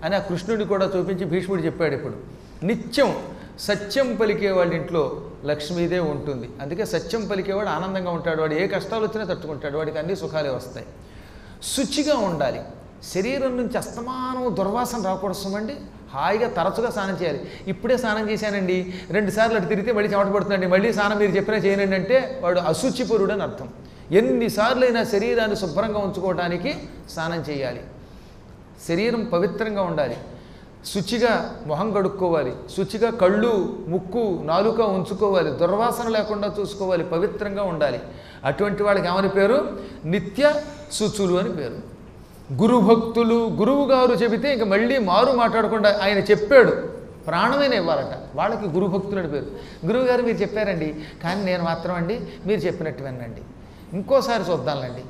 అని ఆ కృష్ణుడిని కూడా చూపించి భీష్ముడు చెప్పాడు. ఇప్పుడు నిత్యం సత్యం పలికే వాళ్ళ ఇంట్లో లక్ష్మీదేవి ఉంటుంది. అందుకే సత్యం పలికేవాడు ఆనందంగా ఉంటాడు, వాడు ఏ కష్టాలు వచ్చినా తట్టుకుంటాడు, వాడికి అన్ని సుఖాలే వస్తాయి. శుచిగా ఉండాలి, శరీరం నుంచి అస్తమానం దుర్వాసన రాకూడదండి. హాయిగా తరచుగా స్నానం చేయాలి. ఇప్పుడే స్నానం చేశానండి, 2 సార్లు అటు తిరిగితే మళ్ళీ చెమట పడుతుందండి, మళ్ళీ స్నానం మీరు చెప్పినా చేయనండి అంటే వాడు అశుచిపురుడు అని అర్థం. ఎన్నిసార్లు అయినా శరీరాన్ని శుభ్రంగా ఉంచుకోవడానికి స్నానం చేయాలి. శరీరం పవిత్రంగా ఉండాలి, శుచిగా మొహం కడుక్కోవాలి, శుచిగా కళ్ళు ముక్కు నాలుక ఉంచుకోవాలి, దుర్వాసన లేకుండా చూసుకోవాలి, పవిత్రంగా ఉండాలి. అటువంటి వాళ్ళకి ఏమని పేరు? నిత్య శుచులు అని పేరు. గురుభక్తులు, గురువు గారు చెబితే ఇంక మళ్ళీ మారు మాట్లాడకుండా ఆయన చెప్పాడు ప్రాణమైన ఇవ్వాలట, వాళ్ళకి గురుభక్తులు అని పేరు. గురువుగారు మీరు చెప్పారండి, కానీ నేను మాత్రం అండి మీరు చెప్పినట్టు వినండి, ఇంకోసారి చూద్దాంలండి.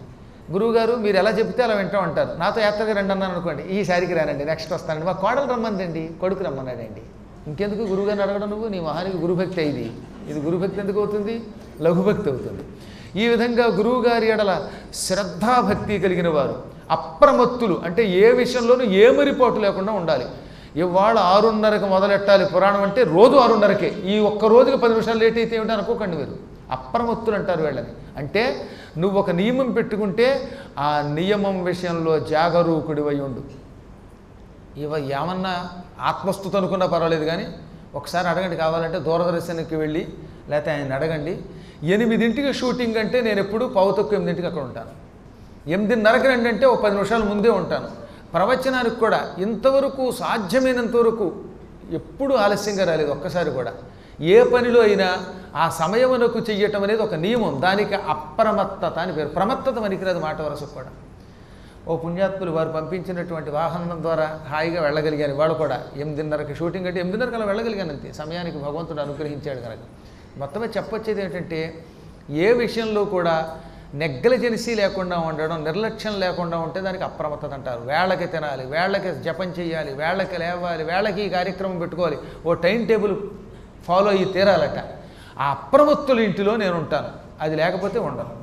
గురువుగారు మీరు ఎలా చెప్తే అలా వింటాం అంటారు. నాతో యాత్రగా రండి అన్నాను అనుకోండి, ఈసారికి రానండి, నెక్స్ట్ వస్తానండి. మా కోడలు రమ్మందండి, కొడుకు రమ్మన్నాడండి. ఇంకెందుకు గురువుగారిని అడగడం నువ్వు? నీ మహానికి గురుభక్తి అయింది, ఇది గురుభక్తి ఎందుకు అవుతుంది? లఘుభక్తి అవుతుంది. ఈ విధంగా గురువుగారి ఎడల శ్రద్ధాభక్తి కలిగిన వారు అప్రమత్తులు, అంటే ఏ విషయంలోనూ ఏమరిపోటు లేకుండా ఉండాలి. ఇవాళ 6:30కి మొదలెట్టాలి పురాణం అంటే రోజు 6:30కే, ఈ ఒక్క రోజుకి 10 నిమిషాలు లేట్ అయితే ఏమిటి అనుకోకండి మీరు. అప్రమత్తులు అంటారు వీళ్ళని. అంటే నువ్వు ఒక నియమం పెట్టుకుంటే ఆ నియమం విషయంలో జాగరూకుడివై ఉండు. ఏమన్నా ఆత్మస్థుతి అనుకున్నా పర్వాలేదు, కానీ ఒకసారి అడగండి, కావాలంటే దూరదర్శన్కి వెళ్ళి లేకపోతే ఆయన అడగండి. 8ంటికి షూటింగ్ అంటే నేను ఎప్పుడు 7:45 అక్కడ ఉంటాను. 8:30కి రండి అంటే ఒక 10 నిమిషాల ముందే ఉంటాను. ప్రవచనానికి కూడా ఇంతవరకు సాధ్యమైనంత వరకు ఎప్పుడూ ఆలస్యంగా రాలేదు ఒక్కసారి కూడా. ఏ పనిలో అయినా ఆ సమయమునకు చెయ్యటం అనేది ఒక నియమం, దానికి అప్రమత్తత అని పేరు. ప్రమత్తత పనికిరాదు మాట వరసకు కూడా. ఓ పుణ్యాత్ములు వారు పంపించినటువంటి వాహనం ద్వారా హాయిగా వెళ్ళగలిగాను. వాళ్ళు కూడా 8:30కి షూటింగ్ అంటే 8:30కి అలా వెళ్ళగలిగాను అంతే, సమయానికి భగవంతుడు అనుగ్రహించాడు కనుక. మొత్తమే చెప్పొచ్చేది ఏంటంటే ఏ విషయంలో కూడా నెగ్లిజెన్సీ లేకుండా ఉండడం, నిర్లక్ష్యం లేకుండా ఉంటే దానికి అప్రమత్తత అంటారు. వేళకి తినాలి, వేళకి జపం చేయాలి, వేళకి లేవాలి, వేళకి ఈ కార్యక్రమం పెట్టుకోవాలి, ఓ టైం టేబుల్ ఫాలో అయ్యి తీరాలట. ఆ అప్రమత్తుల ఇంటిలో నేను ఉంటాను, అది లేకపోతే ఉండను.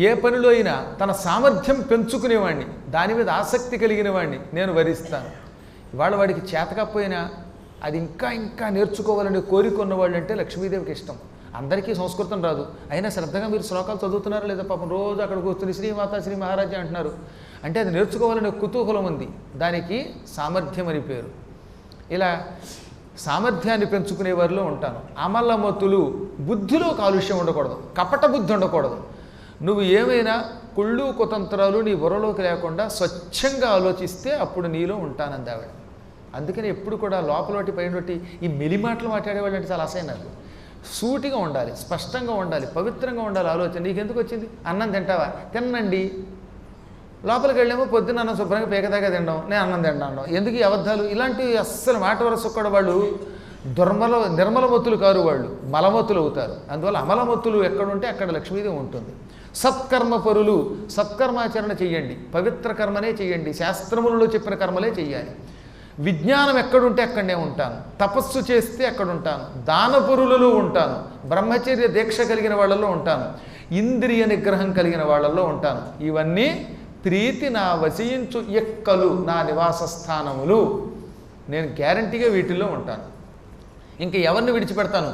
ఏ పనిలో అయినా తన సామర్థ్యం పెంచుకునేవాడిని, దాని మీద ఆసక్తి కలిగిన వాడిని నేను వరిస్తాను. ఇవాళ వాడికి చేతకపోయినా అది ఇంకా ఇంకా నేర్చుకోవాలని కోరిక ఉన్నవాళ్ళు అంటే లక్ష్మీదేవికి ఇష్టం. అందరికీ సంస్కృతం రాదు, అయినా శ్రద్ధగా మీరు శ్లోకాలు చదువుతున్నారా లేదా? పాపం రోజు అక్కడ కూర్చుని శ్రీమాత శ్రీ మహారాజా అంటున్నారు అంటే అది నేర్చుకోవాలనే కుతూహలం ఉంది, దానికి సామర్థ్యం అని పేరు. ఇలా సామర్థ్యాన్ని పెంచుకునే వారిలో ఉంటాను. అమలమతులు, బుద్ధిలో కాలుష్యం ఉండకూడదు, కపట బుద్ధి ఉండకూడదు. నువ్వు ఏమైనా కుళ్ళు కుతంత్రాలు నీ బుర్రలోకి లేకుండా స్వచ్ఛంగా ఆలోచిస్తే అప్పుడు నీలో ఉంటానంది ఆవిడ. అందుకని ఎప్పుడు కూడా లోపలటి పైనటి ఈ మెలిమాటలు మాట్లాడేవాళ్ళు అంటే చాలా అసహ్యం నాకు. సూటిగా ఉండాలి, స్పష్టంగా ఉండాలి, పవిత్రంగా ఉండాలి ఆలోచన. నీకెందుకు వచ్చింది? అన్నం తింటావా? తినండి. లోపలికి వెళ్ళేమో పొద్దున్న అన్నం శుభ్రంగా పేకదాకా తినడం, నేను అన్నం తింటాను. ఎందుకు ఈ అబద్ధాలు? ఇలాంటివి అస్సలు మాట వరస కూడా వాళ్ళు నిర్మలమతులు కారు, వాళ్ళు మలమతులు అవుతారు. అందువల్ల అమలమతులు ఎక్కడుంటే అక్కడ లక్ష్మీదేవి ఉంటుంది. సత్కర్మ పరులు, సత్కర్మాచరణ చెయ్యండి, పవిత్ర కర్మనే చెయ్యండి, శాస్త్రములలో చెప్పిన కర్మలే చెయ్యాలి. విజ్ఞానం ఎక్కడుంటే అక్కడనే ఉంటాను, తపస్సు చేస్తే అక్కడ ఉంటాను, దానపురులలో ఉంటాను, బ్రహ్మచర్య దీక్ష కలిగిన వాళ్ళల్లో ఉంటాను, ఇంద్రియ నిగ్రహం కలిగిన వాళ్ళల్లో ఉంటాను. ఇవన్నీ ప్రీతి నా వశయించు ఎక్కలు, నా నివాస స్థానములు. నేను గ్యారంటీగా వీటిల్లో ఉంటాను. ఇంకా ఎవరిని విడిచిపెడతాను?